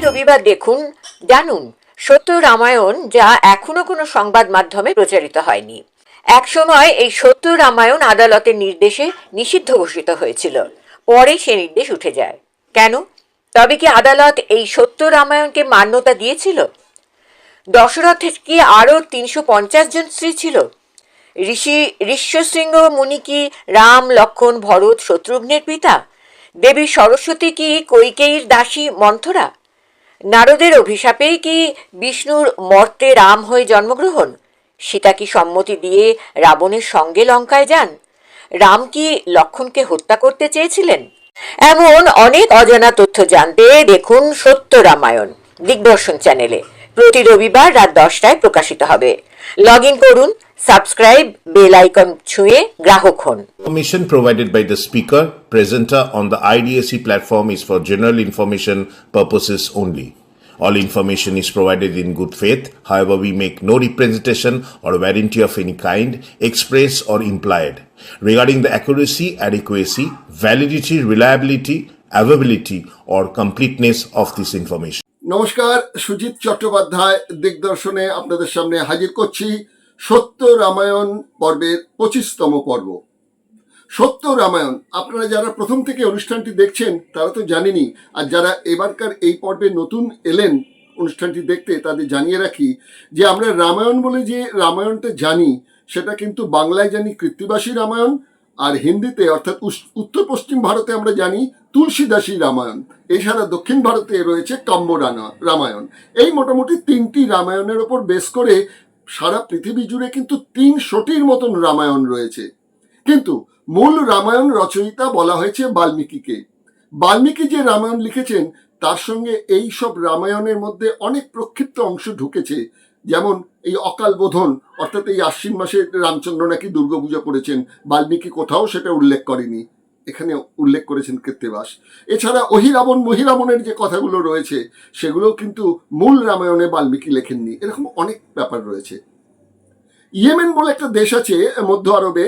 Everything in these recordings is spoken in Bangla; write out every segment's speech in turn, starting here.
রবিবার দেখুন, জানুন সত্য রামায়ণ, যা এখনো কোনো সংবাদ মাধ্যমে প্রচারিত হয়নি। একসময় এই সত্য রামায়ণ আদালতের নির্দেশে নিষিদ্ধ ঘোষিত হয়েছিল, পরে সে নির্দেশ উঠে যায়। কেন? তবে কি আদালত এই সত্য রামায়ণকে মান্যতা দিয়েছিল? দশরথের কি আরও 350 জন স্ত্রী ছিল? ঋষ্যশৃঙ্গ মুনি কি রাম, লক্ষ্মণ, ভরত, শত্রুঘ্নের পিতা? দেবী সরস্বতী কি কৈকেয়ীর দাসী মন্থরা? নারদের অভিশাপেই কি বিষ্ণুর মর্তে রাম হয়ে জন্মগ্রহণ? সীতা কি সম্মতি দিয়ে রাবণের সঙ্গে লঙ্কায় যান? রাম কি লক্ষ্মণকে হত্যা করতে চেয়েছিলেন? এমন অনেক অজানা তথ্য জানতে দেখুন সত্য রামায়ণ দিগদর্শন চ্যানেলে। প্রতি রবিবার রাত 10টায় প্রকাশিত হবে। লগ ইন করুন, সাবস্ক্রাইব, বেল আইকন ছুঁয়ে গ্রাহক হন। Information provided by the speaker, presenter on the IDSC platform is for general information purposes only. All information is provided in good faith. However, we make no representation or warranty of any kind, express or implied, regarding the accuracy, adequacy, validity, reliability, availability, or completeness of this information. নমস্কার, সুজিত চট্টোপাধ্যায় দিগদর্শনে আপনাদের সামনে হাজির করছি সত্য রামায়ণ পর্বের 25তম পর্ব। সত্য রামায়ণ, আপনারা যারা প্রথম থেকে অনুষ্ঠানটি দেখছেন তারা তো জানেনই, আর যারা এবারকার এই পর্বে নতুন এলেন অনুষ্ঠানটি দেখতে তাদের জানিয়ে রাখি যে আমরা রামায়ণ বলে যে রামায়ণটা জানি সেটা কিন্তু বাংলায় জানি কৃত্তিবাসী রামায়ণ, আর হিন্দিতে অর্থাৎ উত্তর পশ্চিম ভারতে আমরা জানি তুলসীদাসী রামায়ণ। এছাড়া দক্ষিণ ভারতে রয়েছে কাম্য রামায়ণ। এই মোটামুটি 3টি রামায়ণের ওপর বেস করে সারা পৃথিবী জুড়ে কিন্তু 300টির মতন রামায়ণ রয়েছে। কিন্তু মূল রামায়ণ রচয়িতা বলা হয়েছে বাল্মীকিকে। বাল্মীকি যে রামায়ণ লিখেছেন তার সঙ্গে এই সব রামায়ণের মধ্যে অনেক প্রক্ষিপ্ত অংশ ঢুকেছে। যেমন এই অকাল বোধন, অর্থাৎ এই আশ্বিন মাসে রামচন্দ্র নাকি দুর্গাপূজা করেছেন, বাল্মীকি কোথাও সেটা উল্লেখ করেনি, এখানে উল্লেখ করেছেন কৃত্তিবাস। এছাড়া অহিরাবণ মহিরাবণের যে কথাগুলো রয়েছে সেগুলোও কিন্তু মূল রামায়ণে বাল্মীকি লেখেননি। এরকম অনেক ব্যাপার রয়েছে। ইয়েমেন বলে একটা দেশ আছে মধ্য আরবে,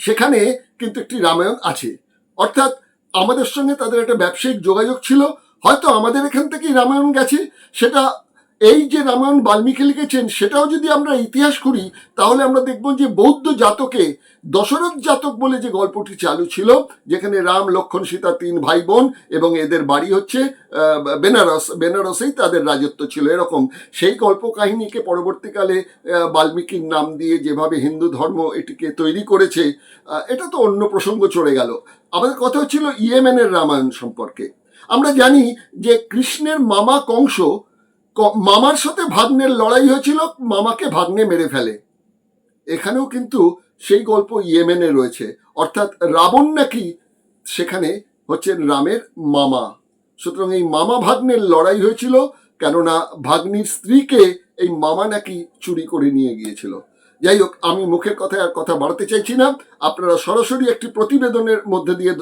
সেখানে কিন্তু একটি রামায়ণ আছে, অর্থাৎ আমাদের সঙ্গে তাদের একটা ব্যবসায়িক যোগাযোগ ছিল। হয়তো আমাদের এখান থেকেই রামায়ণ গেছে। সেটা এই যে রামায়ণ বাল্মীকি লিখেছেন সেটাও যদি আমরা ইতিহাস করি তাহলে আমরা দেখব যে বৌদ্ধ জাতকে দশরথ জাতক বলে যে গল্পটি চালু ছিল, যেখানে রাম, লক্ষ্মণ, সীতা 3 ভাই বোন এবং এদের বাড়ি হচ্ছে বেনারসেই তাদের রাজত্ব ছিল, এরকম সেই গল্প কাহিনীকে পরবর্তীকালে বাল্মীকির নাম দিয়ে যেভাবে হিন্দু ধর্ম এটিকে তৈরি করেছে, এটা তো অন্য প্রসঙ্গ চলে গেল। আমাদের কথা হচ্ছিল ইয়েমেনের রামায়ণ সম্পর্কে। আমরা জানি যে কৃষ্ণের মামা কংস, মামার সাথে ভাগ্নের লড়াই হয়েছিল, মামাকে ভাগ্নে মেরে ফেলে। এখানেও কিন্তু সেই গল্প ইয়েমেনে রয়েছে, অর্থাৎ রাবণ নাকি সেখানে হচ্ছেন রামের মামা। সুতরাং এই মামা ভাগ্নের লড়াই হয়েছিল, কেননা ভাগ্নির স্ত্রীকে এই মামা নাকি চুরি করে নিয়ে গিয়েছিল। যাই হোক, আমি মুখের কথায় আর কথা বাড়াতে চাইছি না, আপনারা সরাসরি একটি প্রতিবেদনের মধ্যে দিয়ে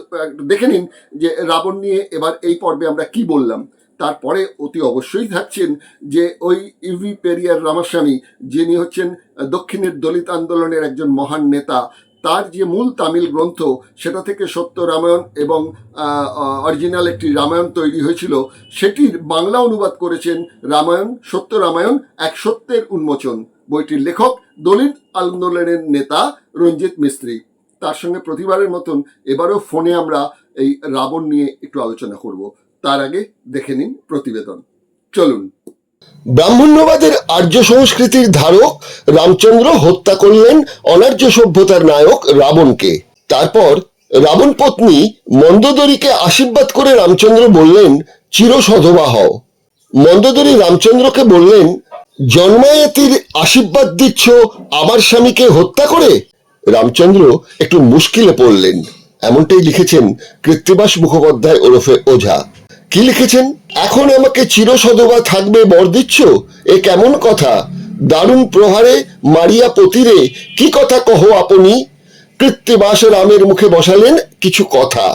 দেখে নিন যে রাবণ নিয়ে এবার এই পর্বে আমরা কি বললাম। তারপরে অতি অবশ্যই থাকছেন যে ওই ইভি পেরিয়ার রামাস্বামী, যিনি হচ্ছেন দক্ষিণের দলিত আন্দোলনের একজন মহান নেতা, তার যে মূল তামিল গ্রন্থ সেটা থেকে সত্য রামায়ণ এবং অরিজিনাল একটি রামায়ণ তৈরি হয়েছিল, সেটির বাংলা অনুবাদ করেছেন রামায়ণ, সত্য রামায়ণ এক সত্যের উন্মোচন। বইটির লেখক দলিত আন্দোলনের নেতা রঞ্জিত মিস্ত্রি। তার সঙ্গে প্রতিবারের মতন এবারও ফোনে আমরা এই রাবণ নিয়ে একটু আলোচনা করব। তার আগে দেখে নিন প্রতিবেদন, চলুন। ব্রাহ্মণ্যবাদের আর্য সংস্কৃতির ধারক রামচন্দ্র হত্যা করলেন অনার্য সভ্যতার নায়ক রাবণকে। তারপর রাবণ পত্নী মন্দোদরীকে আশীর্বাদ করে রামচন্দ্র বললেন, চিরসধবা হও। মন্দোদরী রামচন্দ্রকে বললেন, জন্মায়তির আশীর্বাদ দিচ্ছ আমার স্বামীকে হত্যা করে? রামচন্দ্র একটু মুশকিলে পড়লেন। এমনটাই লিখেছেন কৃত্তিবাস মুখোপাধ্যায় ওরফে ওঝা। কি লিখেছেন? এখন আমাকে চিরসধবা থাকবে বর দিচ্ছ? এ কেমন কথা? দারুণ প্রহারে মারিয়া পতিরে কি কথা কহ আপনি? কৃত্তিবাস রামের মুখে বসালেন কিছু কথা।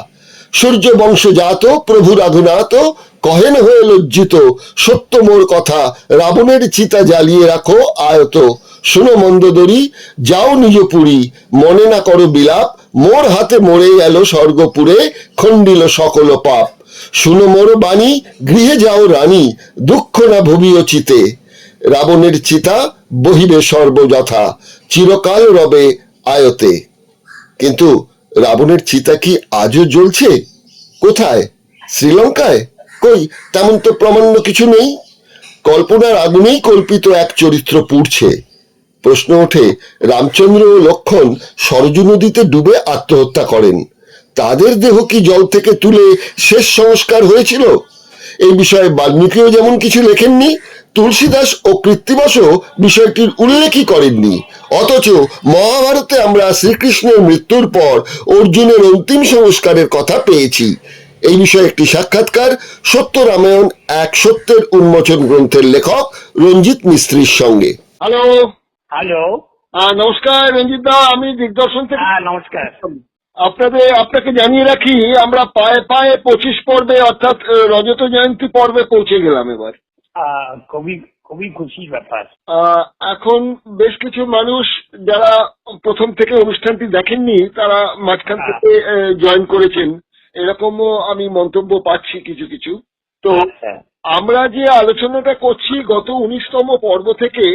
সূর্য বংশজাত প্রভু রাঘুনাথ কহেন হয়ে লজ্জিত, সত্য মোর কথা রাবণের চিতা জ্বালিয়ে রাখো আয়ত। শুনো মন্দোদরী, যাও নিজ পুরী, মনে না করো বিলাপ, মোর হাতে মরে গেল স্বর্গপুরে, খণ্ডিল সকল পাপ। শুনো মোর বাণী, গৃহে যাও রানী, দুঃখ না ভুবিও চিতে, রাবণের চিতা বহিবে সর্বযথা, চিরকাল রবে আয়তে। কিন্তু রাবণের চিতা কি আজও জ্বলছে? কোথায়? শ্রীলঙ্কায়? কই, তেমন তো প্রমাণ্য কিছু নেই। কল্পনার আগুনেই কল্পিত এক চরিত্র পুড়ছে। প্রশ্ন ওঠে, রামচন্দ্র ও লক্ষ্মণ সরজু নদীতে ডুবে আত্মহত্যা করেন, তাদের দেহ কি জল থেকে তুলে শেষ সংস্কার হয়েছিল? এই বিষয়ে বাল্মীকিও যেমন কিছু লেখেননি, তুলসীদাস ও কৃত্তিবাসও বিষয়টির উল্লেখই করেননি। অথচ মহাভারতে আমরা শ্রীকৃষ্ণের মৃত্যুর পর অর্জুনের অন্তিম সংস্কারের কথা পেয়েছি। এই বিষয়ে একটি সাক্ষাৎকার সত্য রামায়ণ এক সত্যের উন্মোচন গ্রন্থের লেখক রঞ্জিত মিস্ত্রির সঙ্গে। Hello, hello. নমস্কার রঞ্জিত দা, আমি দিগদর্শন থেকে। হ্যাঁ, নমস্কার। আপনাকে জানিয়ে রাখি, আমরা পায়ে পায়ে 25 পর্বে অর্থাৎ রজত জয়ন্তী পর্বে পৌঁছে গেলাম এবার। খুবই খুবই খুশির ব্যাপার। এখন বেশ কিছু মানুষ যারা প্রথম থেকে অনুষ্ঠানটি দেখেননি তারা মাঝখান থেকে জয়েন করেছেন, এরকমও আমি মন্তব্য পাচ্ছি কিছু কিছু। তো আচ্ছা। আমরা যে আলোচনাটা করছি গত 19তম পর্ব থেকে,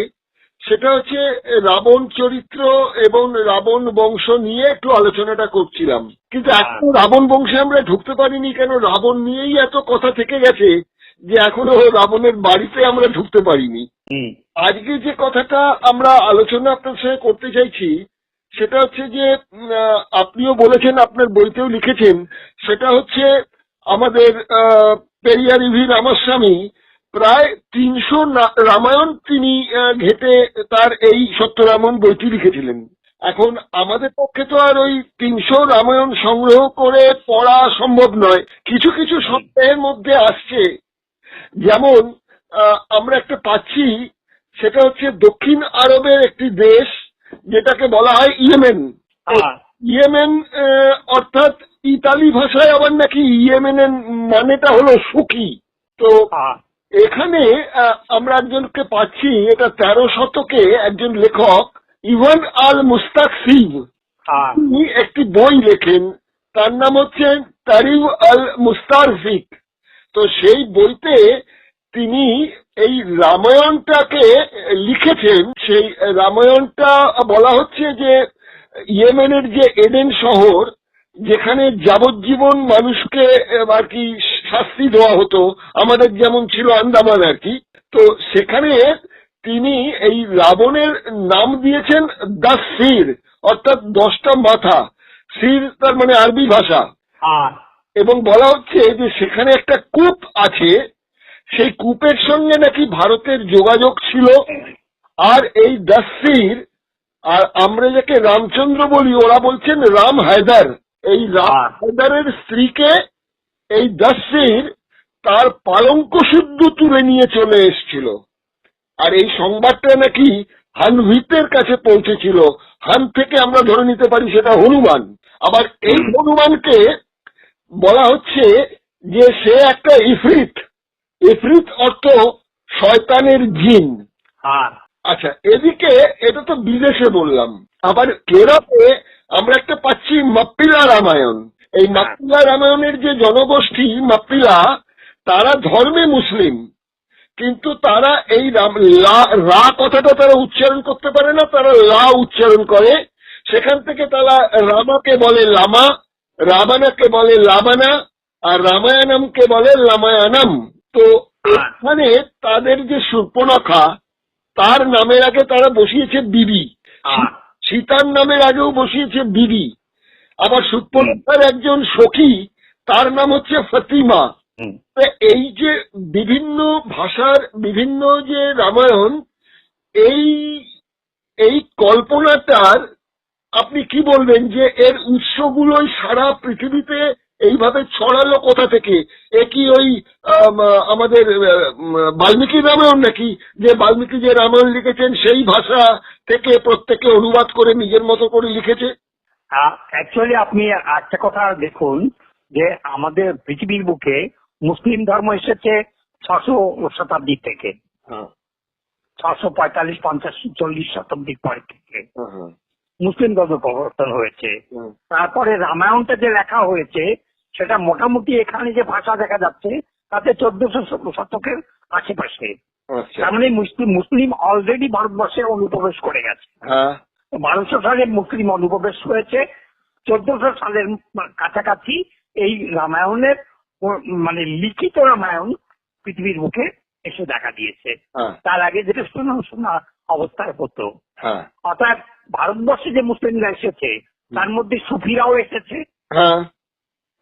সেটা হচ্ছে রাবণ চরিত্র এবং রাবণ বংশ নিয়ে একটু আলোচনাটা করছিলাম। কিন্তু এখন রাবণ বংশে আমরা ঢুকতে পারিনি, কেন রাবণ নিয়েই এত কথা থেকে গেছে যে এখনো রাবণের বাড়িতে আমরা ঢুকতে পারিনি। আজকে যে কথাটা আমরা আলোচনা আপনার সঙ্গে করতে চাইছি সেটা হচ্ছে যে আপনিও বলেছেন, আপনার বইতেও লিখেছেন, সেটা হচ্ছে আমাদের পেরিয়ার ইভি রামাস্বামী প্রায় 300 রামায়ণ তিনি ঘেটে তার এই সত্যরামায়ণ বইটি লিখেছিলেন। এখন আমাদের পক্ষে তো আর ওই 300 রামায়ণ সংগ্রহ করে পড়া সম্ভব নয়। কিছু কিছু সপ্তাহের মধ্যে আসছে, যেমন আমরা একটা পাচ্ছি, সেটা হচ্ছে দক্ষিণ আরবের একটি দেশ যেটাকে বলা হয় ইয়েমেন। ইয়েমেন অর্থাৎ ইতালি ভাষায় আবার নাকি ইয়েমেনের মানেটা হলো সুখী। তো এখানে আমরা একজনকে পাচ্ছি, এটা 13 শতকে একজন লেখক ইভান আল মুস্তাক সিং, তিনি একটি বই লেখেন, তার নাম হচ্ছে তারিফ আল মুস্তারফিক। তো সেই বইতে তিনি এই রামায়ণটাকে লিখেছেন। সেই রামায়ণটা বলা হচ্ছে যে ইয়েমেনের যে এডেন শহর, যেখানে যাবজ্জীবন মানুষকে আর কি শাস্তি দেওয়া হতো, আমাদের যেমন ছিল আন্দামান আর কি, তো সেখানে তিনি এই রাবণের নাম দিয়েছেন দ্য সির, অর্থাৎ 10টা মাথা। সির তার মানে আরবি ভাষা। এবং বলা হচ্ছে যে সেখানে একটা কূপ আছে, সেই কূপের সঙ্গে নাকি ভারতের যোগাযোগ ছিল। আর এই দ্য সির, আর আমরা যাকে রামচন্দ্র বলি, ওরা বলছেন রাম হায়দার। এই রাম হায়দারের স্ত্রীকে এই দ্য সির তার পালঙ্ক শুদ্ধ তুলে নিয়ে চলে এসেছিল। আর এই সংবাদটা নাকি হানভিতের কাছে পৌঁছেছিল। হান থেকে আমরা ধরে নিতে পারি সেটা হনুমান। আবার এই হনুমানকে বলা হচ্ছে যে সে একটা ইফরিত। ইফরিত অর্থ শয়তানের জিন। আচ্ছা, এদিকে এটা তো বিদেশে বললাম। আবার কেরলে আমরা একটা পাচ্ছি মাপ্পিলা রামায়ণ। এই মাপ্পিলা রামায়ণের যে জনগোষ্ঠী মাপ্পিলা, তারা ধর্মে মুসলিম, কিন্তু তারা এই রা কথাটা তারা উচ্চারণ করতে পারে না, তারা লা উচ্চারণ করে। সেখান থেকে তারা রামাকে বলে লামা, রাবানাকে বলে লাবানা, আর রামায়ণমকে বলে রামায়ণম। তো এখানে তাদের যে শূর্পণখা, তার নামের আগে তারা বসিয়েছে বিবি। সীতার নামের আগেও বসিয়েছে বিবি। আবার শূর্পণখার একজন সখী, তার নাম হচ্ছে ফতিমা। এই যে বিভিন্ন ভাষার বিভিন্ন যে রামায়ণ, এই কল্পনাটার আপনি কি বলবেন যে এর উৎসগুলোই সারা পৃথিবীতে এইভাবে ছড়ালো কোথা থেকে? এ কি ওই আমাদের বাল্মীকি রামায়ণ নাকি, যে বাল্মীকি যে রামায়ণ লিখেছেন সেই ভাষা থেকে প্রত্যেকে অনুবাদ করে নিজের মতো করে লিখেছে? অ্যাকচুয়ালি আপনি একটা কথা দেখুন যে আমাদের পৃথিবীর বুকে মুসলিম ধর্ম এসেছে 600 শতাব্দী থেকে, 645, 50, 40 শতাব্দীর পর থেকে মুসলিম ধর্ম প্রবর্তন হয়েছে। তারপরে রামায়ণটা যে লেখা হয়েছে সেটা মোটামুটি এখানে যে ভাষা দেখা যাচ্ছে তাতে 1400 শতকের আশেপাশে। আচ্ছা। তার মানে মুসলিম অলরেডি ভারতবর্ষে অনুপ্রবেশ করে গেছে। হ্যাঁ 1200 সালে মুসলিম অনুপ্রবেশ হয়েছে, 1400 সালের কাছাকাছি এই রামায়ণের মানে লিখিত রামায়ণ পৃথিবীর মুখে এসে দেখা দিয়েছে। হ্যাঁ তার আগে যেটা শোনা অবস্থায় হতো। হ্যাঁ অর্থাৎ ভারতবর্ষে যে মুসলিমরা এসেছে তার মধ্যে সুফিরাও এসেছে, হ্যাঁ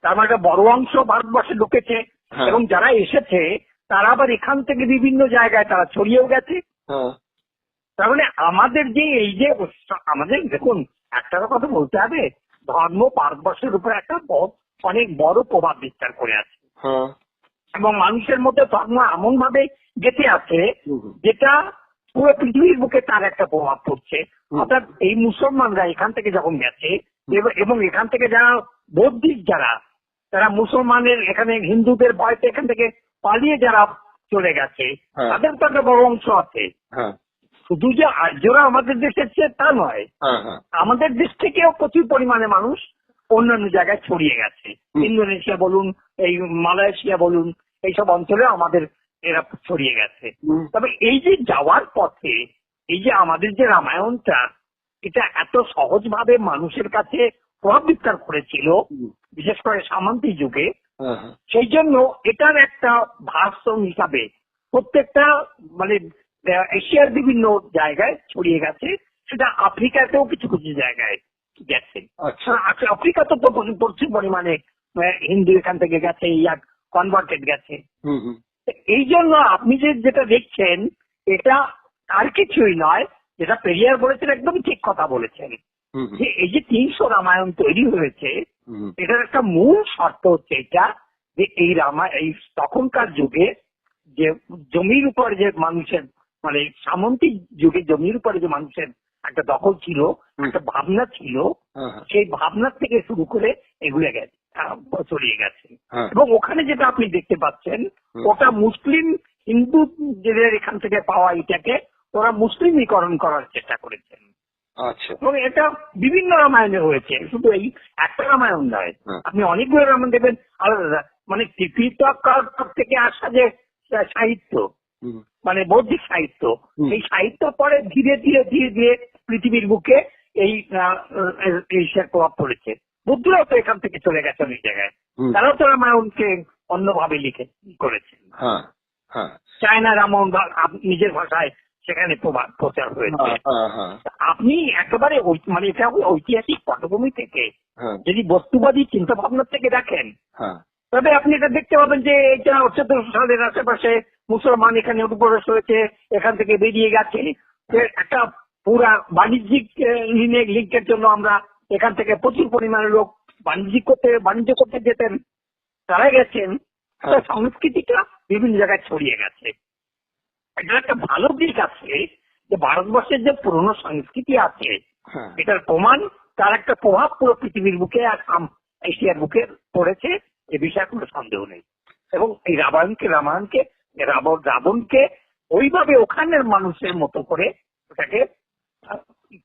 তার মানে একটা বড় অংশ ভারতবর্ষে ঢুকেছে। হ্যাঁ। এবং যারা এসেছে তারা আবার এখান থেকে বিভিন্ন জায়গায় তারা ছড়িয়েও গেছে। হ্যাঁ তার মানে আমাদের যে এই যে আমাদের দেখুন একটা কথা বলতে হবে, ধর্ম ভারতবর্ষের উপর একটা অনেক বড় প্রভাব বিস্তার করে আছে হ্যাঁ এবং মানুষের মধ্যে ধর্ম এমন ভাবে গেঁথে আছে হুম। যেটা পুরো পৃথিবীর বুকে তার একটা প্রভাব পড়ছে। অর্থাৎ এই মুসলমানরা এখান থেকে যখন গেছে এবং এখান থেকে যারা বৌদ্ধিক যারা মুসলমানের এখানে হিন্দুদের ভয়তে এখান থেকে পালিয়ে যারা চলে গেছে হ্যাঁ। তাদের তো একটা বড় অংশ আছে। হ্যাঁ শুধু যে আর্যরা আমাদের দেশের চেয়ে তা নয়, হ্যাঁ হ্যাঁ আমাদের দেশ থেকেও প্রচুর পরিমাণে মানুষ অন্যান্য জায়গায় ছড়িয়ে গেছে। ইন্দোনেশিয়া বলুন, এই মালয়েশিয়া বলুন, এইসব অঞ্চলে আমাদের এরা ছড়িয়ে গেছে। তবে এই যে যাওয়ার পথে এই যে আমাদের যে রামায়ণটা এটা এত সহজভাবে মানুষের কাছে প্রভাব বিস্তার করেছিল, বিশেষ করে সামন্তী যুগে, হ্যাঁ সেই জন্য এটার একটা ভাষণ হিসাবে প্রত্যেকটা মানে এশিয়ার বিভিন্ন জায়গায় ছড়িয়ে গেছে, সেটা আফ্রিকাতেও কিছু কিছু জায়গায় গেছে। আচ্ছা। আফ্রিকাতে তো প্রচুর পরিমাণে হিন্দু এখান থেকে গেছে, ইয়া কনভার্টেড গেছে। হুম হুম এই জন্য আপনি যেটা দেখছেন এটা আর কিছুই নয়, যেটা পেরিয়ার বলেছেন একদমই ঠিক কথা বলেছেন, হুম যে এই যে 300 রামায়ণ তৈরি হয়েছে হুম এটার একটা মূল শর্ত হচ্ছে এটা যে এই এই তখনকার যুগে যে জমির উপর যে মানুষের মানে সামন্তিক যুগে জমির উপরে যে মানুষের একটা দখল ছিল, একটা ভাবনা ছিল, হ্যাঁ সেই ভাবনার থেকে শুরু করে এগুলো গেছে ছড়িয়ে গেছে। হ্যাঁ। এবং ওখানে যেটা আপনি দেখতে পাচ্ছেন ওটা মুসলিম হিন্দুদের এখান থেকে পাওয়া এটাকে ওরা মুসলিমীকরণ করার চেষ্টা করেছেন। আচ্ছা। এবং এটা বিভিন্ন রামায়ণে হয়েছে, শুধু এই একটা রামায়ণ নয়, হ্যাঁ। আপনি অনেকগুলো রামায়ণ দেখবেন আলাদা। মানে ত্রিপিটক থেকে আসা যে সাহিত্য হুম মানে বৌদ্ধিক সাহিত্য, এই সাহিত্য পরে ধীরে ধীরে ধীরে ধীরে পৃথিবীর বুকে এই এশিয়ার প্রভাব পড়েছে। বুদ্ধরাও তো এখান থেকে চলে গেছে অনেক জায়গায়, তারাও তো রামায়ণকে অন্যভাবে লিখে করেছে। হ্যাঁ হ্যাঁ চায়না রামায়ণ নিজের ভাষায় সেখানে প্রচার হয়েছে। হ্যাঁ হ্যাঁ আপনি একেবারে মানে এটা ঐতিহাসিক পটভূমি থেকে হ্যাঁ যদি বস্তুবাদী চিন্তা ভাবনা থেকে দেখেন হ্যাঁ তবে আপনি এটা দেখতে পাবেন যে এটা 1400 সালের আশেপাশে মুসলমান এখানে অনুপ্রবেশ হয়েছে, এখান থেকে বেরিয়ে গেছে। একটা পুরা বাণিজ্যিক লিঙ্কের জন্য আমরা এখান থেকে প্রচুর পরিমাণে লোক বাণিজ্য করতে যেতেন, তারা গেছেন। সংস্কৃতিটা বিভিন্ন জায়গায় ছড়িয়ে গেছে। এটা একটা ভালো দিক আছে যে ভারতবর্ষের যে পুরনো সংস্কৃতি আছে এটার প্রমাণ, তার একটা প্রভাব পুরো পৃথিবীর বুকে আর এশিয়ার বুকে পড়েছে, এ বিষয়ে কোনো সন্দেহ নেই। এবং এই রাবণকে ওইভাবে ওখানের মানুষের মতো করে ওটাকে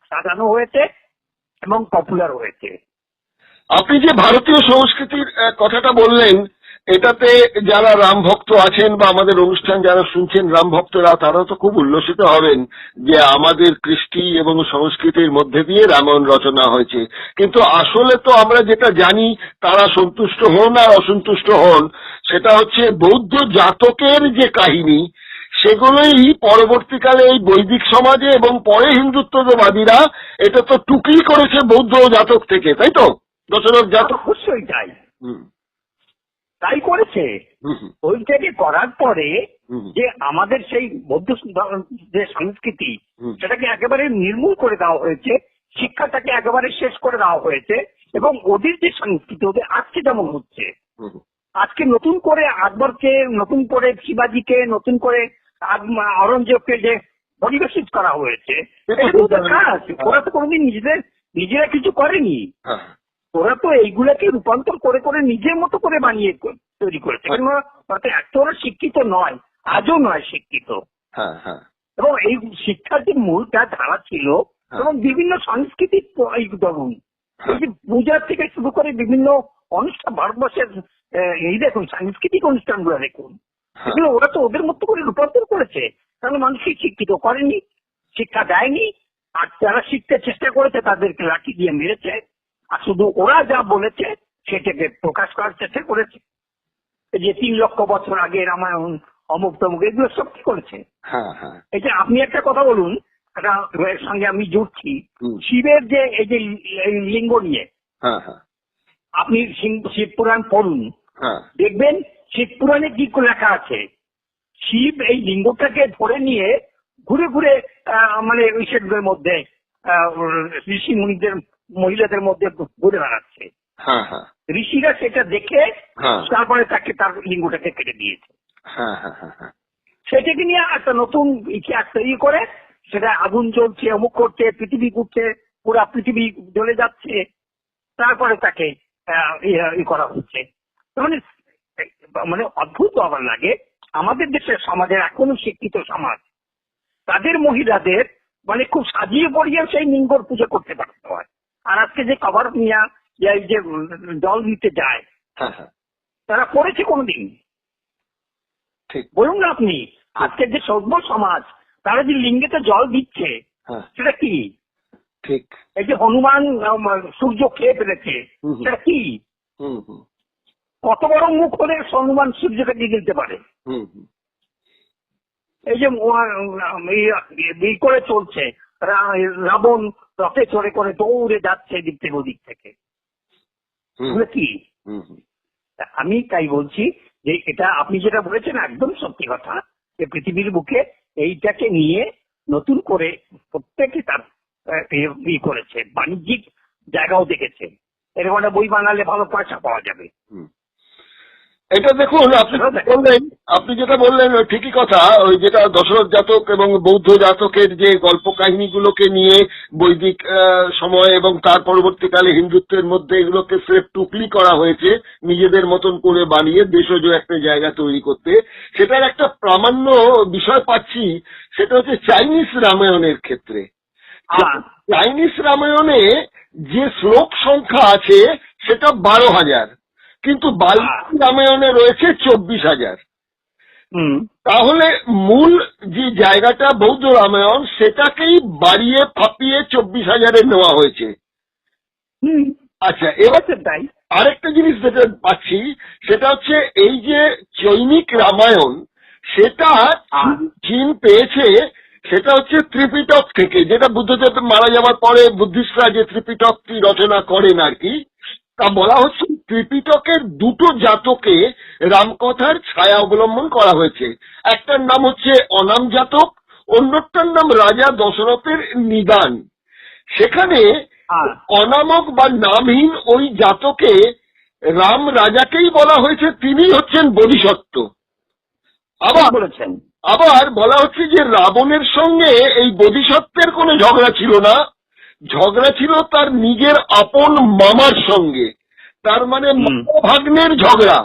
সাজানো হয়েছে এবং পপুলার হয়েছে। আপনি যে ভারতীয় সংস্কৃতির কথাটা বললেন, এটাতে যারা রাম ভক্ত আছেন বা আমাদের অনুষ্ঠান যারা শুনছেন রাম ভক্তরা, তারা তো খুব উল্লসিত হবেন যে আমাদের কৃষ্টি এবং সংস্কৃতির মধ্যে দিয়ে রামায়ণ রচনা হয়েছে। কিন্তু আসলে তো আমরা যেটা জানি, তারা সন্তুষ্ট হন আর অসন্তুষ্ট হন, সেটা হচ্ছে বৌদ্ধ জাতকের যে কাহিনী, সেগুলোই পরবর্তীকালে এই বৈদিক সমাজে এবং পরে হিন্দুত্ববাদীরা এটা তো টুকলি করেছে বৌদ্ধ জাতক থেকে, তাই তো? দশরথ জাতক অবশ্যই তাই করেছে। ওইটাকে করার পরে যে আমাদের সেই বৌদ্ধ যে সংস্কৃতি সেটাকে একেবারে নির্মূল করে দেওয়া হয়েছে, শিক্ষাটাকে একেবারে শেষ করে দেওয়া হয়েছে। এবং ওদের যে সংস্কৃতি ওদের আজকে যেমন হচ্ছে, আজকে নতুন করে আকবরকে, নতুন করে শিবাজিকে, নতুন করে অরঙ্গজেবকে যে পরিবেশিত করা হয়েছে, ওরা তো কোনোদিন নিজেরা কিছু করেনি। ওরা তো এইগুলাকে রূপান্তর করে করে নিজের মতো করে বানিয়ে তৈরি করেছে। এত ওরা শিক্ষিত নয়, আজও নয় শিক্ষিত। এবং এই শিক্ষার যে মূলটা ধারা ছিল এবং বিভিন্ন সাংস্কৃতিক ধরুন এই যে পূজার থেকে শুরু করে বিভিন্ন অনুষ্ঠান ভারতবর্ষের এই দেখুন সাংস্কৃতিক অনুষ্ঠানগুলো দেখুন, এগুলো ওরা তো ওদের মতো করে রূপান্তর করেছে, তাহলে মানুষকে শিক্ষিত করেনি, শিক্ষা দেয়নি, আর যারা শিখতে চেষ্টা করেছে তাদেরকে লাঠি দিয়ে মেরেছে, আর শুধু ওরা যা বলেছে সেটাকে প্রকাশ করার চেষ্টা করেছে। এই যে 3 লক্ষ বছর আগে রামায়ণ অমুক তমুক এগুলো সব কি করেছে? হ্যাঁ হ্যাঁ এই যে আপনি একটা কথা বলুন, একটা এর সঙ্গে আমি জুড়ছি, হুম। শিবের যে এই যে লিঙ্গ নিয়ে হ্যাঁ হ্যাঁ আপনি শিব পুরাণ পড়ুন, হ্যাঁ দেখবেন শিব পুরাণে কি লেখা আছে। শিব এই লিঙ্গটাকে ধরে নিয়ে ঘুরে ঘুরে মানে ঐশ্বর্যের মধ্যে ঋষি মুনিদের মহিলাদের মধ্যে ঘুরে বেড়াচ্ছে। হ্যাঁ হ্যাঁ ঋষিরা সেটা দেখে হ্যাঁ। তারপরে তাকে তার লিঙ্গটাকে কেটে দিয়েছে। হ্যাঁ হ্যাঁ হ্যাঁ হ্যাঁ সেটাকে নিয়ে একটা নতুন ইতিহাস তৈরি করে সেটা আগুন জ্বলছে, অমুক করছে, পৃথিবী ঘুরছে, পুরা পৃথিবী জ্বলে যাচ্ছে, তারপরে তাকে করা হচ্ছে। মানে মানে অদ্ভুত আবার লাগে, আমাদের দেশের সমাজের এখনো শিক্ষিত সমাজ, তাদের মহিলাদের মানে খুব সাজিয়ে পড়িয়ে সেই লিঙ্গর পুজো করতে পারতে হয়। আর আজকে যে কভার নিয়ে এই যে জল দিতে যায়, হ্যাঁ হ্যাঁ তারা করেছে কোনোদিন? ঠিক। বলুন না আপনি, আজকের যে সভ্য সমাজ তারা যে লিঙ্গেতে জল দিচ্ছে হ্যাঁ সেটা কি? ঠিক। এই যে হনুমান সূর্য খেয়ে ফেলেছে হুম। সেটা কি? হুম হুম কত বড় মুখ হলে হনুমান সূর্যকে দিয়ে দিতে পারে? হুম হুম এই যে এই করে চলছে, রাবণ রথে চড়ে করে দৌড়ে যাচ্ছে দিক থেকে ওদিক থেকে, হুম এগুলো কি? হুম হুম আমি তাই বলছি যে এটা আপনি যেটা বলেছেন একদম সত্যি কথা, যে পৃথিবীর বুকে এইটাকে নিয়ে নতুন করে প্রত্যেকে তার করেছে, বাণিজ্যিক জায়গাও দেখেছে, এরকম একটা বই বানালে ভালো পয়সা পাওয়া যাবে। হুম। এটা দেখুন, আপনি যেটা বললেন ঠিকই কথা। ওই যেটা দশরথ জাতক এবং বৌদ্ধ জাতকের যে গল্প কাহিনীগুলোকে নিয়ে বৈদিক সময় এবং তার পরবর্তীকালে হিন্দুত্বের মধ্যে এগুলোকে স্রেফ টুকলি করা হয়েছে নিজেদের মতন করে বানিয়ে দেশজ একটা জায়গা তৈরি করতে, সেটার একটা প্রামাণ্য বিষয় পাচ্ছি, সেটা হচ্ছে চাইনিজ রামায়ণের ক্ষেত্রে। চাইনিজ রামায়ণে যে শ্লোক সংখ্যা আছে সেটা 12,000, কিন্তু বাল্মীকি রামায়ণে রয়েছে 24,000। তাহলে মূল যে জায়গাটা বৌদ্ধ রামায়ণ সেটাকেই বাড়িয়ে ফাঁপিয়ে 24,000-এ নেওয়া হয়েছে। আচ্ছা, এবার তাই আরেকটা জিনিস যেটা পাচ্ছি সেটা হচ্ছে এই যে চৈনিক রামায়ণ, সেটা চীন পেয়েছে, সেটা হচ্ছে ত্রিপিটক থেকে, যেটা বুদ্ধদেব মারা যাওয়ার পরে বুদ্ধিস্টরা যে ত্রিপিটকটি রচনা করেন আর কি, তা বলা হচ্ছে ত্রিপিটকের 2টো জাতকে রামকথার ছায়া অবলম্বন করা হয়েছে। একটার নাম হচ্ছে অনাম জাতক, অন্যটার নাম রাজা দশরথের নিদান। সেখানে অনামক বা নামহীন ওই জাতকে রাম রাজাকেই বলা হয়েছে তিনি হচ্ছেন বোধিসত্ত্ব। আবার বলেছেন, আবার বলা হচ্ছে যে রাবণের সঙ্গে এই বোধিসত্ত্বের কোনো ঝগড়া ছিল না, ঝগড়া ছিল তার নিজের আপন মামার সঙ্গে, তার মানে ভাগ্নের ঝগড়া।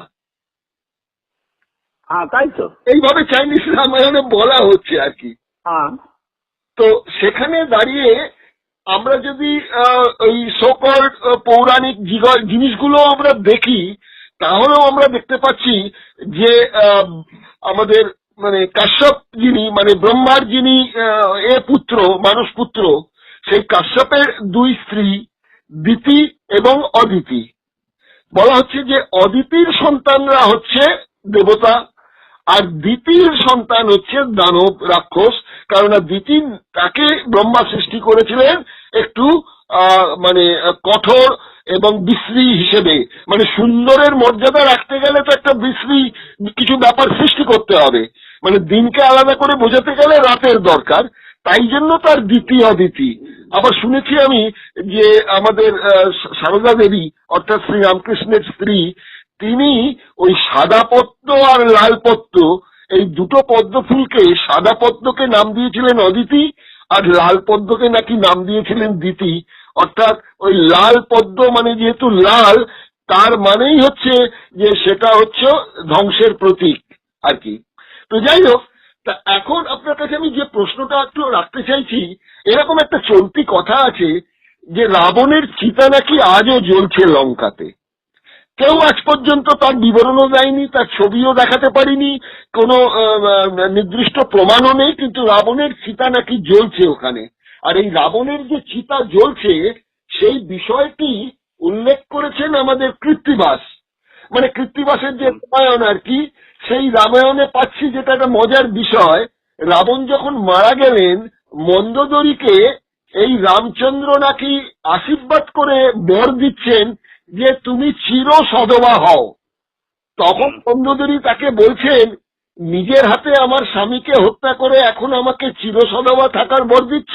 তাই তো এইভাবে চাইনিজ রামায়ণে বলা হচ্ছে আর কি। তো সেখানে দাঁড়িয়ে আমরা যদি ওই সকল পৌরাণিক জিনিসগুলো আমরা দেখি, তাহলেও আমরা দেখতে পাচ্ছি যে আমাদের মানে কাশ্যপ যিনি, মানে ব্রহ্মার যিনি পুত্র, মানুষ পুত্র, সেই কাশ্যপের 2 স্ত্রী দিতি এবং অদিতি। বলা হচ্ছে যে অদিতির সন্তানরা হচ্ছে দেবতা আর দিতির সন্তান হচ্ছে দানব রাক্ষস, কারণ দিতি তাকে ব্রহ্মা সৃষ্টি করেছিলেন একটু মানে কঠোর এবং বিশ্রী হিসেবে, মানে সুন্দরের মর্যাদা রাখতে গেলে তো একটা বিশ্রী কিছু ব্যাপার সৃষ্টি করতে হবে, মানে দিনকে আলাদা করে বোঝাতে গেলে রাতের দরকার, তাই জন্য তার দ্বিতীয় অদিতি। আবার শুনেছি আমি যে আমাদের সারদা দেবী অর্থাৎ শ্রী রামকৃষ্ণের স্ত্রী, তিনি ওই সাদা পদ্ম আর লাল পদ্ম, এই 2টো পদ্ম ফুলকে, সাদা পদ্মকে নাম দিয়েছিলেন অদিতি আর লাল পদ্মকে নাকি নাম দিয়েছিলেন দিতি। অর্থাৎ ওই লাল পদ্ম মানে যেহেতু লাল, তার মানেই হচ্ছে যে সেটা হচ্ছে ধ্বংসের প্রতীক আর কি। তো যাই হোক, তা এখন আপনার কাছে আমি যে প্রশ্নটা একটু রাখতে চাইছি, এরকম একটা চলতি কথা আছে যে রাবণের চিতা নাকি আজও জ্বলছে লঙ্কাতে। কেউ আজ পর্যন্ত তার বিবরণও দেয়নি, তার ছবিও দেখাতে পারিনি, কোনো নির্দিষ্ট প্রমাণও নেই, কিন্তু রাবণের চিতা নাকি জ্বলছে ওখানে। আর এই রাবণের যে চিতা জ্বলছে সেই বিষয়টি উল্লেখ করেছেন আমাদের কৃত্তিবাস, মানে কৃত্তিবাসের যে রামায়ণ আর কি, সেই রামায়ণে পাচ্ছি যেটা একটা মজার বিষয়, রাবণ যখন মারা গেলেন মন্দোদরীকে এই রামচন্দ্র নাকি আশীর্বাদ করে বর দিচ্ছেন যে তুমি চির সধবা হও। তখন মন্দোদরী তাকে বলছেন নিজের হাতে আমার স্বামীকে হত্যা করে এখন আমাকে চির সধবা থাকার বর দিচ্ছ,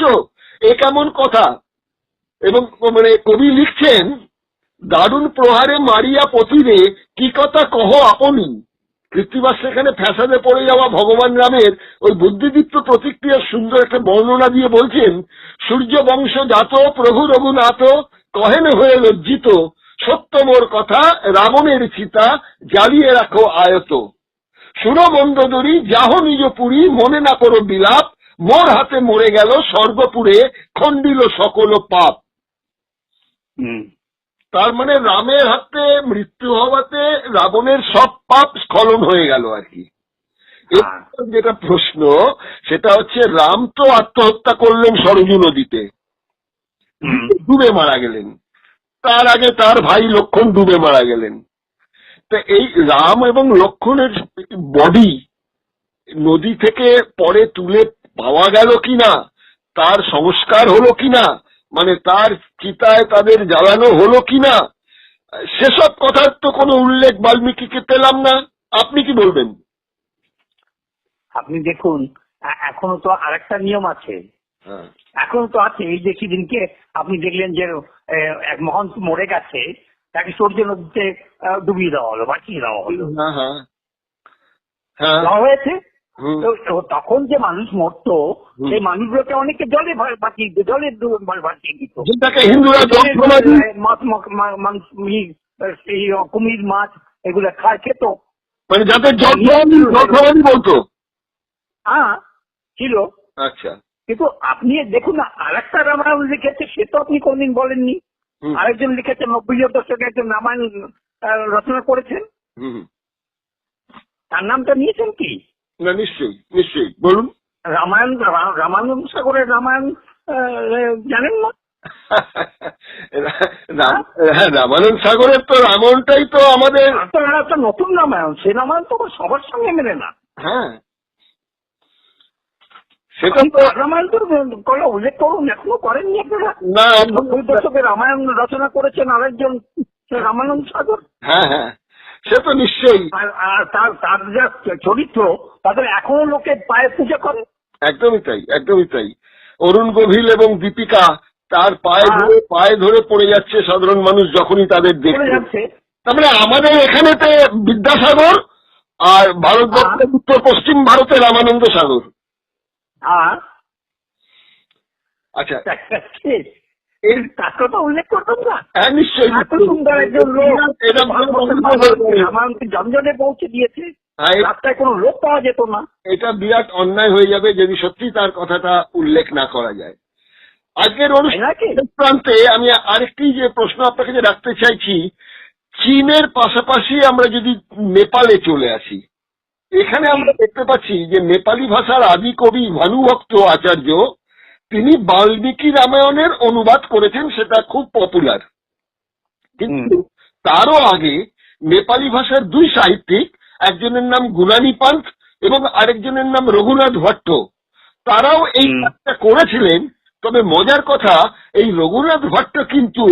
এ কেমন কথা? এবং মানে কবি লিখছেন দারুণ প্রহারে মারিয়া পতিরে কি কথা কহ আপনি। কৃত্তিবাস সেখানে ফ্যাসাদে পড়ে যাওয়া ভগবান রামের ওই বুদ্ধিদীপ্ত প্রতিক্রিয়ার সুন্দর একটা বর্ণনা দিয়ে বলছেন সূর্য বংশ জাত প্রভু রঘুনাথ কহেন হয়ে লজ্জিত সত্য মোর কথা রাবণের চিতা জ্বালিয়ে রাখো আয়ত। শুনো মন্দোদরী যাহ নিজ পুরী মনে না করো বিলাপ মোর হাতে মরে গেল স্বর্গপুরে খণ্ডিল সকল পাপ। তার মানে রামের হাতে মৃত্যু হওয়াতে রাবণের সব পাপ স্খলন হয়ে গেল আর কি। এরপর যেটা প্রশ্ন সেটা হচ্ছে রাম তো আত্মহত্যা করলেন সরজু নদীতে, ডুবে মারা গেলেন, তার আগে তার ভাই লক্ষ্মণ ডুবে মারা গেলেন। তা এই রাম এবং লক্ষ্মণের বডি নদী থেকে পরে তুলে পাওয়া গেল কিনা, তার সংস্কার হলো কিনা, মানে তার চিতায় তাদের জ্বালানো হলো কিনা, সেসব কথার তো কোনো উল্লেখ বাল্মীকিকে পেলাম না। আপনি কি বলবেন? আপনি দেখুন এখনো তো আরেকটা নিয়ম আছে, এখনো তো আছে। এই যে সেদিনকে আপনি দেখলেন যে এক মহন্ত মরে গেছে, তাকে সূর্য নদীতে ডুবিয়ে দেওয়া হলো, বাঁচিয়ে দেওয়া হলো, দেওয়া হয়েছে। তো তখন যে মানুষ মরতো সেই মানুষগুলোকে অনেকে জলে বাঁচিয়ে দিত, জলে বাঁচিয়ে দিত। হিন্দুরা কুমির মাছ এগুলো খায় খেত, মানে যাতে জল বলতো। হ্যাঁ ছিল। আচ্ছা, কিন্তু আপনি দেখুন না আরেকটা রামায়ণ লিখেছে, সে তো আপনি কোনদিন বলেননি। আরেকজন লিখেছেন 90-এর দশকে একজন রামায়ণ রচনা করেছেন, তার নামটা নিয়েছেন কি? না নিশ্চয়ই নিশ্চয়ই, বলুন। রামায়ণ, রামানন্দ সাগরের রামায়ণ জানেন না? হ্যাঁ, রামানন্দ সাগরের তো রামায়ণটাই তো আমাদের একটা নতুন রামায়ণ, সে রামায়ণ তো সবার সঙ্গে মেলে না। হ্যাঁ, সেটা তো রামায়ণ তো উল্লেখ করুন, এখনো করেননি আপনারা? না, 90 দশকে রামায়ণ রচনা করেছেন আরেকজন রামানন্দ সাগর। হ্যাঁ হ্যাঁ, সে তো নিশ্চয়ই। আর তার যা চরিত্র, তাদের এখনো লোকে পায়ে পূজা করে। একদমই তাই, একদমই তাই। অরুণ গভীর এবং দীপিকা তার পায়ে ধরে পড়ে যাচ্ছে সাধারণ মানুষ যখনই তাদের দেখছে। তারপরে আমাদের এখানেতে বিদ্যাসাগর আর ভারতবর্ষের উত্তর পশ্চিম ভারতে রামানন্দ সাগর। আচ্ছা, এর তাকে তো উল্লেখ করতাম না। হ্যাঁ নিশ্চয়ই, এত সুন্দর একজন লোক রামায়ণকে জঞ্জনে পৌঁছে দিয়েছে, রাস্তায় কোনো লোক পাওয়া যেত না। এটা বিরাট অন্যায় হয়ে যাবে যদি সত্যি তার কথাটা উল্লেখ না করা যায়। আজকের অনুষ্ঠানের প্রান্তে আমি আরেকটি যে প্রশ্ন আপনাকে যে রাখতে চাইছি, চীনের পাশাপাশি আমরা যদি নেপালে চলে আসি, এখানে আমরা দেখতে পাচ্ছি যে নেপালি ভাষার আদি কবি ভানুভক্ত আচার্য তিনি বাল্মীকি রামায়ণের অনুবাদ করেছেন, সেটা খুব পপুলার। কিন্তু তারও আগে নেপালি ভাষার দুই সাহিত্যিক, একজনের নাম গুনানি পান্থ এবং আরেকজনের নাম রঘুনাথ ভট্ট, তারাও এই কাজটা করেছিলেন। তবে মজার কথা, এই রঘুনাথ ভট্ট কিন্তু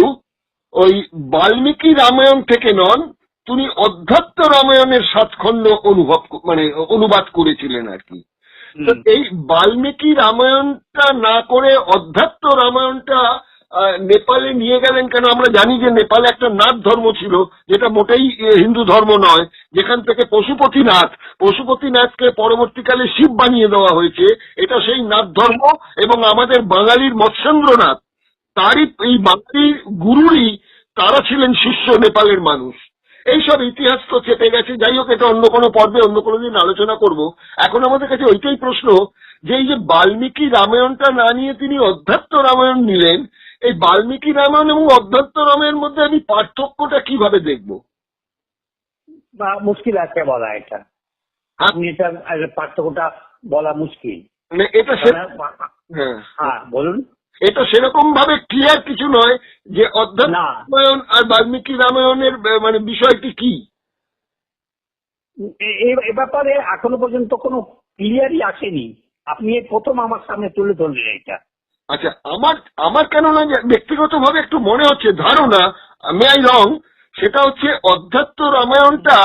ওই বাল্মীকি রামায়ণ থেকে নন, তিনি অধ্যাত্ম রামায়ণের 7 খণ্ড অনুবাদ করেছিলেন আর কি। তো এই বাল্মীকি রামায়ণটা না করে অধ্যাত্ম রামায়ণটা নেপালে নিয়ে গেলেন কেন? আমরা জানি যে নেপালে একটা নাথ ধর্ম ছিল, যেটা মোটেই হিন্দু ধর্ম নয়, যেখান থেকে পশুপতিনাথকে পরবর্তীকালে শিব বানিয়ে দেওয়া হয়েছে, এটা সেই নাথ ধর্ম। এবং আমাদের বাঙালির মৎস্যেন্দ্রনাথ, তারই এই বাঙালির গুরুরই তারা ছিলেন শিষ্য নেপালের মানুষ। এইসব ইতিহাস তো চেপে গেছে। যাই হোক, এটা অন্য কোনো পর্বে অন্য কোনো দিন আলোচনা করব। এখন আমাদের কাছে ওইটাই প্রশ্ন যে এই যে বাল্মীকি রামায়ণটা না নিয়ে তিনি অধ্যাত্ম রামায়ণ নিলেন, এই বাল্মীকি রামায়ণ এবং অধ্যাত্ম রামায়ণের মধ্যে আমি পার্থক্যটা কিভাবে দেখব? মুশকিল আছে বলা এটা। আপনি এটা পার্থক্যটা বলা মুশকিল। মানে এটা হ্যাঁ হ্যাঁ বলুন। এটা সেরকম ভাবে ক্লিয়ার কিছু নয় যে অধ্যাত্ম না। রামায়ণ আর বাল্মীকি রামায়ণের মানে বিষয়টি কি। এ ব্যাপারে এখনো পর্যন্ত কোনো ক্লিয়ারই আসেনি। আপনি এই প্রথম আমার সামনে তুলে ধরলেন এটা। আচ্ছা, আমার কেন না ব্যক্তিগতভাবে একটু মনে হচ্ছে, ধারণা, মে আই রং, সেটা হচ্ছে অধ্যাত্ম রামায়ণটা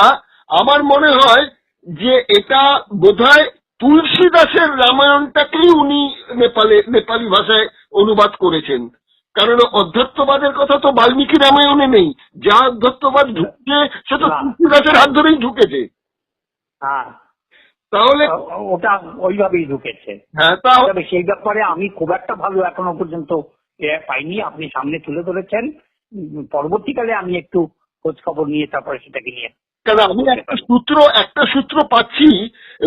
আমার মনে হয় যে এটা বোধহয় তুলসী দাসের রামায়ণটাকেই উনি নেপালি ভাষায় অনুবাদ করেছেন। কারণ অধ্যাত্মবাদের কথা তো বাল্মীকি রামায়ণে নেই। যা অধ্যাত্মবাদ ঢুকছে সে তো তুলসী দাসের হাত ধরেই ঢুকেছে। হ্যাঁ, তাহলে ওটা ওইভাবেই ঢুকেছে। হ্যাঁ, তবে সেই ব্যাপারে আমি খুব একটা ভালো এখনো পর্যন্ত পাইনি। আপনি সামনে তুলে ধরেছেন। পরবর্তীকালে আমি একটু খোঁজ খবর নিয়ে তারপরে সেটাকে নিয়ে, কারণ আমি একটা সূত্র পাচ্ছি,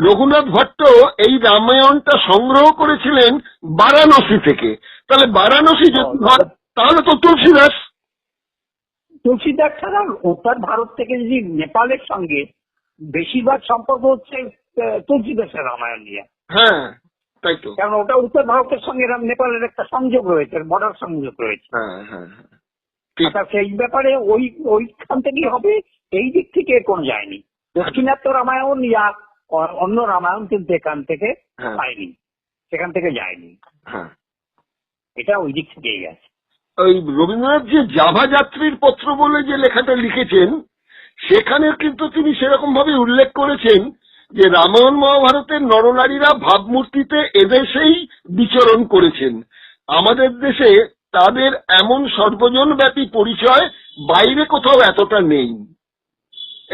রঘুনাথ ভট্ট এই রামায়ণটা সংগ্রহ করেছিলেন বারাণসী থেকে। তাহলে বারাণসী যদি হয় তাহলে তো তুলসীদাস। তুলসীদাস ছাড়া উত্তর ভারত থেকে যদি নেপালের সঙ্গে বেশিরভাগ সম্পর্ক হচ্ছে তুলসীদাসের রামায়ণ নিয়ে। হ্যাঁ, তাই তো। কারণ ওটা উত্তর ভারতের সঙ্গে নেপালের একটা সংযোগ রয়েছে, বর্ডার সংযোগ রয়েছে। হ্যাঁ হ্যাঁ সেই ব্যাপারে ওইখান থেকেই হবে, এই দিক থেকে কোনো যায়নি। দক্ষিণাত্য রামায়ণ ইয়া অন্য রামায়ণ কিন্তু এখান থেকে পায়নি, সেখান থেকে যায়নি। হ্যাঁ, এটা ওই দিক থেকেই গেছে। ওই রবীন্দ্রনাথ যে জাভা যাত্রীর পত্র বলে যে লেখাটা লিখেছেন, সেখানে কিন্তু তিনি সেরকম ভাবে উল্লেখ করেছেন যে রামায়ণ মহাভারতের নরনারীরা ভাবমূর্তিতে এদেশেই বিচরণ করেছেন। আমাদের দেশে তাদের এমন সর্বজনব্যাপী পরিচয় বাইরে কোথাও এতটা নেই।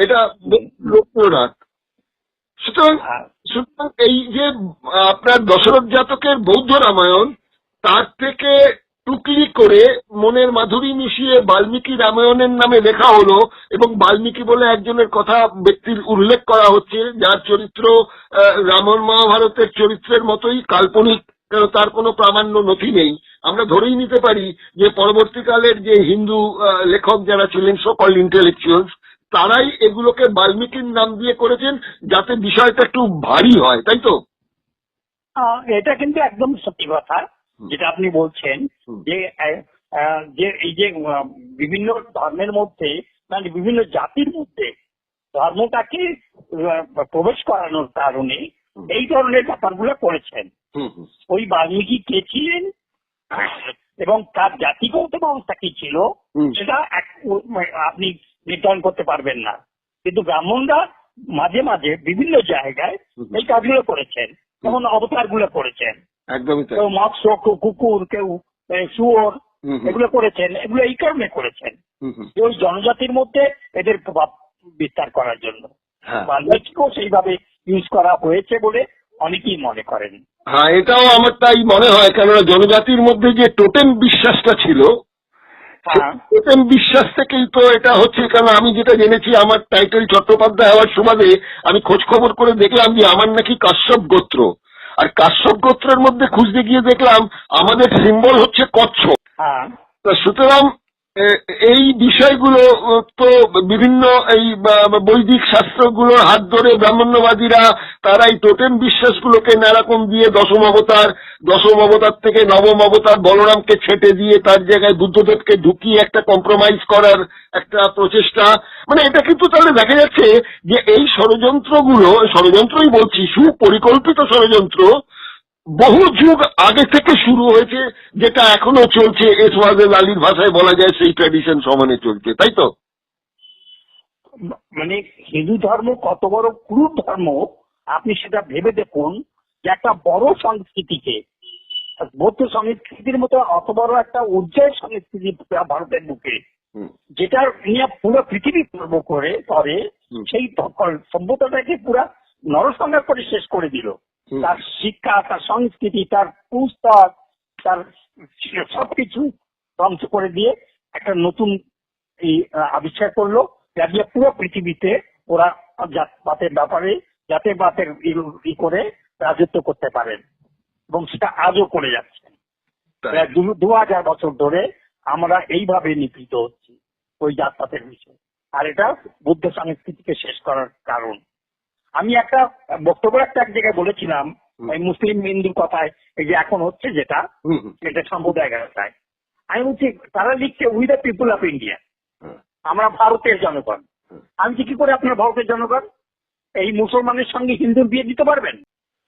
এটা রবীন্দ্রনাথ। সুতরাং এই যে আপনার দশরথ জাতকের বৌদ্ধ রামায়ণ, তার থেকে টুকলি করে মনের মাধুরী মিশিয়ে বাল্মীকি রামায়ণের নামে লেখা হলো, এবং বাল্মীকি বলে একজনের কথা ব্যক্তির উল্লেখ করা হচ্ছে, যার চরিত্র রামায়ণ মহাভারতের চরিত্রের মতোই কাল্পনিক, কারণ তার কোনো প্রামাণ্য নথি নেই। আমরা ধরেই নিতে পারি যে পরবর্তীকালের যে হিন্দু লেখক যারা ছিলেন, সকল ইন্টেলেকচুয়ালস, তারাই এগুলোকে বাল্মীকির নাম দিয়ে করেছেন যাতে বিষয়টা একটু ভারী হয়, তাই তো? এটা কিন্তু একদম সত্যি কথা যেটা আপনি বলছেন, যে এই যে বিভিন্ন ধর্মের মধ্যে, মানে বিভিন্ন জাতির মধ্যে ধর্মটাকে প্রবেশ করানোর কারণে এই ধরনের ব্যাপারগুলো করেছেন। ওই বাল্মীকি কে ছিলেন এবং তার জাতিগত ব্যবস্থা কি ছিল সেটা আপনি নির্ধারণ করতে পারবেন না, কিন্তু ব্রাহ্মণরা মাঝে মাঝে বিভিন্ন জায়গায় এই কাজগুলো করেছেন, যেমন অবতারগুলো করেছেন। একদমই তাই। কেউ মৎস্য, কেউ কুকুর, কেউ শুয়োর, এগুলো করেছেন। এগুলো এই কারণে করেছেন ওই জনজাতির মধ্যে এদের প্রভাব বিস্তার করার জন্য। বাল্মীকিকেও সেইভাবে ইউজ করা হয়েছে বলে অনেকেই মনে করেন। হ্যাঁ, এটাও আমার তাই মনে হয়, কেননা জনজাতির মধ্যে যে টোটেম বিশ্বাসটা ছিল, টোটেম বিশ্বাস থেকেই তো এটা হচ্ছে। কারণ আমি যেটা জেনেছি, আমার টাইটেল চট্টোপাধ্যায় হওয়ার সুবাদে আমি খোঁজ খবর করে দেখলাম যে আমার নাকি কাশ্যপ গোত্র, আর কাশ্যপ গোত্রের মধ্যে খুঁজতে গিয়ে দেখলাম আমাদের সিম্বল হচ্ছে কচ্ছপ। সুতরাং এই বিষয়গুলো তো বিভিন্ন এই বৈদিক শাস্ত্রগুলোর হাত ধরে ব্রাহ্মণ্যবাদীরা তারা এই টোটেম বিশ্বাসগুলোকে নানারকম দিয়ে দশম অবতার থেকে নবম অবতার বলরামকে ছেটে দিয়ে তার জায়গায় বুদ্ধদেবকে ঢুকিয়ে একটা কম্প্রোমাইজ করার একটা প্রচেষ্টা। মানে এটা কিন্তু তাহলে দেখা যাচ্ছে যে এই ষড়যন্ত্রই বলছি, সুপরিকল্পিত ষড়যন্ত্র বহু যুগ আগে থেকে শুরু হয়েছে, যেটা এখনো চলছে। এসওয়াজেল আলীর ভাষায় বলা যায় সেই ট্র্যাডিশন সমানে চলছে, তাই তো? মানে হিন্দু ধর্ম কত বড় ক্রুর ধর্ম আপনি সেটা ভেবে দেখুন, যে একটা বড় সংস্কৃতিকে, বৌদ্ধ সংস্কৃতির মতো অত বড় একটা উজ্জ্বল সংস্কৃতি ভারতের বুকে, যেটা নিয়ে পুরো পৃথিবী পূর্ব করে সেই সভ্যতাটাকে পুরা নরসংহার করে শেষ করে দিল। তার শিক্ষা, তার সংস্কৃতি, তার পুস্তক, তার সবকিছু ধ্বংস করে দিয়ে একটা নতুন আবিষ্কার করলো, যা দিয়ে পুরো পৃথিবীতে ওরা জাতপাতের ব্যাপারে জাতের করে রাজত্ব করতে পারেন, এবং সেটা আজও করে যাচ্ছে। 2000 বছর ধরে আমরা এইভাবে নিপীড়িত হচ্ছি ওই জাতপাতের বিষয়ে। আর এটা বুদ্ধ সংস্কৃতিকে শেষ করার কারণ। আমি একটা বক্তব্য এক জায়গায় বলেছিলাম, ওই মুসলিম হিন্দুর কথায়, এই যে এখন হচ্ছে যেটা সম্প্রদায় ব্যবস্থায়, আমি বলছি তারা লিখছে we the people of India, আমরা ভারতের জনগণ। আমি কি করে আপনার ভারতের জনগণ? এই মুসলমানের সঙ্গে হিন্দুর বিয়ে দিতে পারবেন?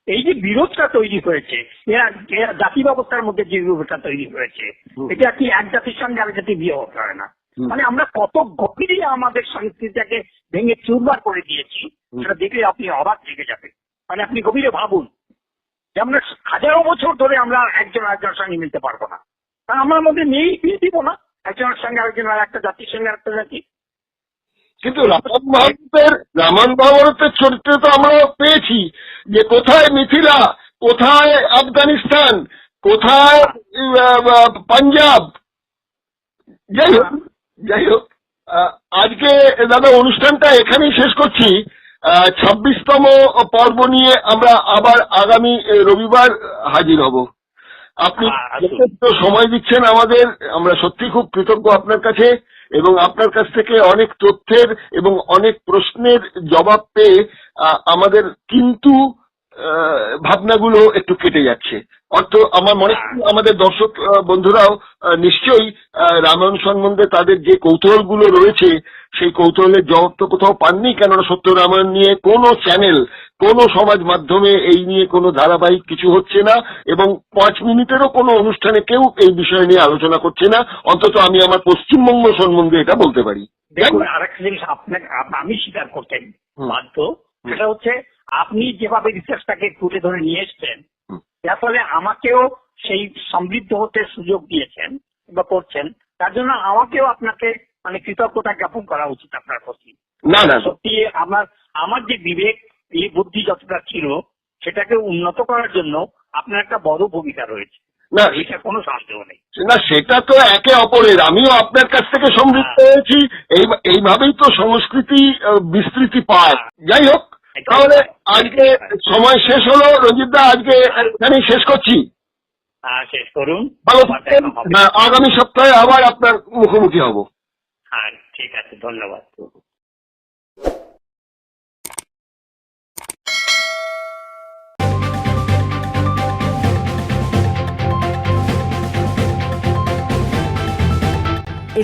এই যে বিরোধটা তৈরি হয়েছে, এরা জাতি ব্যবস্থার মধ্যে যে বিরোধটা তৈরি হয়েছে, এটা কি এক জাতির সঙ্গে আরেক জাতির বিয়ে হতে হয় না? মানে আমরা কত গভীরে আমাদের সংস্কৃতিটাকে ভেঙে চুরমার করে দিয়েছি, সেটা দেখলে আপনি অবাক থেকে যাবেন। মানে আপনি গভীরে ভাবুন যে আমরা হাজারো বছর ধরে আমরা একজন আরেকজনের সঙ্গে মিলতে পারবো না, কারণ আমার মধ্যে নেই, বিয়ে দিব না একজনের সঙ্গে আরেকজন, আর একটা জাতির সঙ্গে আরেকটা জাতি। কিন্তু রামায়ণ মহাভারতের চরিত্রে তো আমরা পেয়েছি যে কোথায় মিথিলা, কোথায় আফগানিস্তান, কোথায় পাঞ্জাব। যাই হোক আজকে দাদা অনুষ্ঠানটা এখানেই শেষ করছি। 26তম পর্ব নিয়ে আমরা আবার আগামী রবিবার হাজির হব। আপনি যথেষ্ট সময় দিচ্ছেন আমাদের, আমরা সত্যি খুব কৃতজ্ঞ আপনার কাছে, এবং আপনার কাছ থেকে অনেক তথ্যের এবং অনেক প্রশ্নের জবাব পেয়ে আমাদের কিন্তু ভাবনাগুলো একটু কেটে যাচ্ছে। আমার মনে হয় আমাদের দর্শক বন্ধুরাও নিশ্চয়ই রামায়ণ সম্বন্ধে তাদের যে কৌতূহলগুলো রয়েছে সেই কৌতূহলের জবাব তো কোথাও পাননি, কেননা সত্য রামায়ণ নিয়ে কোনো চ্যানেল, কোনো সমাজ মাধ্যমে এই নিয়ে কোনো ধারাবাহিক কিছু হচ্ছে না, এবং 5 মিনিটেরও কোনো অনুষ্ঠানে কেউ এই বিষয় নিয়ে আলোচনা করছে না। অন্তত আমি আমার পশ্চিমবঙ্গ সম্বন্ধে এটা বলতে পারি। দেখুন, আরেকটা জিনিস আপনাকে আমি স্বীকার করতে বাধ্য, সেটা হচ্ছে আপনি যেভাবে রিসার্চটাকে তুলে ধরে নিয়ে এসছেন, যার ফলে আমাকেও সেই সমৃদ্ধ হতে সুযোগ দিয়েছেন বা করছেন, তার জন্য আমাকেও আপনাকে মানে কৃতজ্ঞতা জ্ঞাপন করা উচিত আপনার প্রতি। না সত্যি আমার যে বিবেক, এই বুদ্ধি যতটা ছিল, সেটাকে উন্নত করার জন্য আপনার একটা বড় ভূমিকা রয়েছে, না এটা কোনো সন্দেহ নেই। না, সেটা তো একে অপরের। আমিও আপনার কাছ থেকে সমৃদ্ধ হয়েছি, এইভাবেই তো সংস্কৃতি বিস্তৃতি পায়। যাই হোক, তাহলে আজকে সময় শেষ হলো। রঞ্জিত দা, আজকে এখানেই শেষ করছি। শেষ করুন। ভালো থাকবেন। আগামী সপ্তাহে আবার আপনার মুখোমুখি হব। হ্যাঁ, ঠিক আছে, ধন্যবাদ।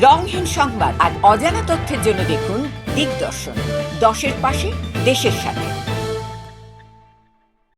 রংহীন সংবাদ আর অজানা তথ্যের জন্য দেখুন দিগদর্শন, 10-এর পাশে, দেশের সাথে।